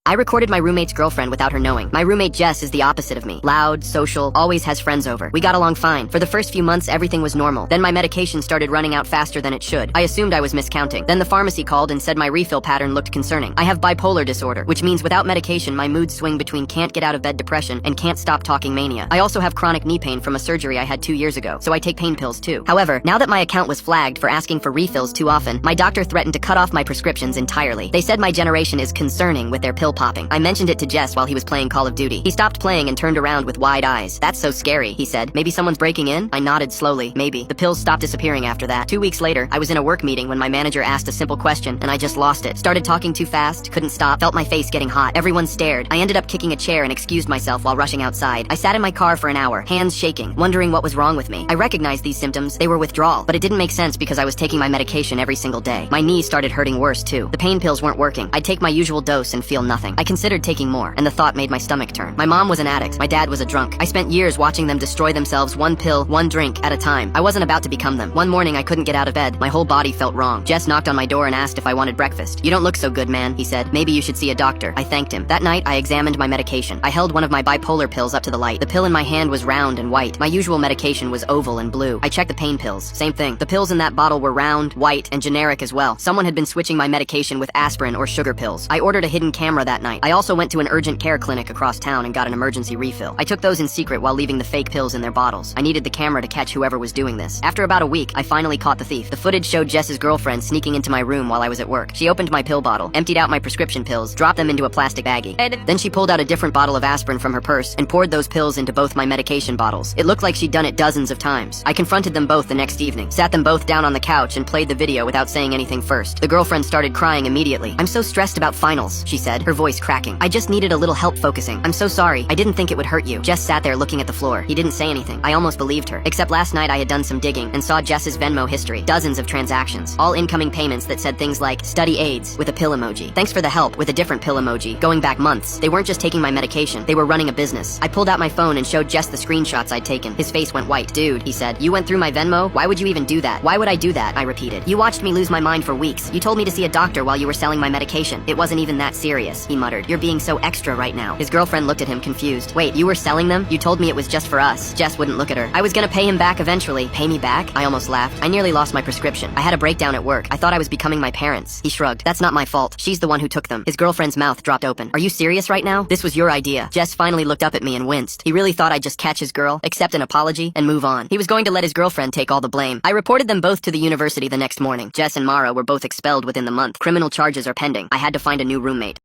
I recorded my roommate's girlfriend without her knowing. My roommate Jess is the opposite of me. Loud, social, always has friends over. We got along fine. For the first few months, everything was normal. Then my medication started running out faster than it should. I assumed I was miscounting. Then the pharmacy called and said my refill pattern looked concerning. I have bipolar disorder, which means without medication, my moods swing between can't get out of bed depression and can't stop talking mania. I also have chronic knee pain from a surgery I had 2 years ago, so I take pain pills too. However, now that my account was flagged for asking for refills too often, my doctor threatened to cut off my prescriptions entirely. They said my generation is concerning with their pill popping. I mentioned it to Jess while he was playing Call of Duty. He stopped playing and turned around with wide eyes. "That's so scary," he said. "Maybe someone's breaking in?" I nodded slowly. Maybe. The pills stopped disappearing after that. 2 weeks later, I was in a work meeting when my manager asked a simple question, and I just lost it. Started talking too fast, couldn't stop, felt my face getting hot. Everyone stared. I ended up kicking a chair and excused myself while rushing outside. I sat in my car for an hour, hands shaking, wondering what was wrong with me. I recognized these symptoms. They were withdrawal, but it didn't make sense because I was taking my medication every single day. My knees started hurting worse too. The pain pills weren't working. I'd take my usual dose and feel nothing. I considered taking more, and the thought made my stomach turn. My mom was an addict. My dad was a drunk. I spent years watching them destroy themselves one pill, one drink at a time. I wasn't about to become them. One morning I couldn't get out of bed. My whole body felt wrong. Jess knocked on my door and asked if I wanted breakfast. "You don't look so good, man," he said. "Maybe you should see a doctor." I thanked him. That night I examined my medication. I held one of my bipolar pills up to the light. The pill in my hand was round and white. My usual medication was oval and blue. I checked the pain pills. Same thing. The pills in that bottle were round, white, and generic as well. Someone had been switching my medication with aspirin or sugar pills. I ordered a hidden camera that night. I also went to an urgent care clinic across town and got an emergency refill. I took those in secret while leaving the fake pills in their bottles. I needed the camera to catch whoever was doing this. After about a week, I finally caught the thief. The footage showed Jess's girlfriend sneaking into my room while I was at work. She opened my pill bottle, emptied out my prescription pills, dropped them into a plastic baggie. Then she pulled out a different bottle of aspirin from her purse and poured those pills into both my medication bottles. It looked like she'd done it dozens of times. I confronted them both the next evening, sat them both down on the couch and played the video without saying anything first. The girlfriend started crying immediately. "I'm so stressed about finals," she said, her voice cracking. "I just needed a little help focusing. I'm so sorry. I didn't think it would hurt you." Jess sat there looking at the floor. He didn't say anything. I almost believed her. Except last night I had done some digging and saw Jess's Venmo history. Dozens of transactions. All incoming payments that said things like, "Study aids," with a pill emoji. "Thanks for the help," with a different pill emoji. Going back months. They weren't just taking my medication. They were running a business. I pulled out my phone and showed Jess the screenshots I'd taken. His face went white. "Dude," he said, "you went through my Venmo? Why would you even do that?" "Why would I do that?" I repeated. "You watched me lose my mind for weeks. You told me to see a doctor while you were selling my medication. It wasn't even that serious," he muttered. "You're being so extra right now." His girlfriend looked at him confused. "Wait, you were selling them? You told me it was just for us." Jess wouldn't look at her. "I was gonna pay him back eventually." "Pay me back?" I almost laughed. "I nearly lost my prescription. I had a breakdown at work. I thought I was becoming my parents." He shrugged. "That's not my fault. She's the one who took them." His girlfriend's mouth dropped open. "Are you serious right now? This was your idea." Jess finally looked up at me and winced. He really thought I'd just catch his girl, accept an apology, and move on. He was going to let his girlfriend take all the blame. I reported them both to the university the next morning. Jess and Mara were both expelled within the month. Criminal charges are pending. I had to find a new roommate.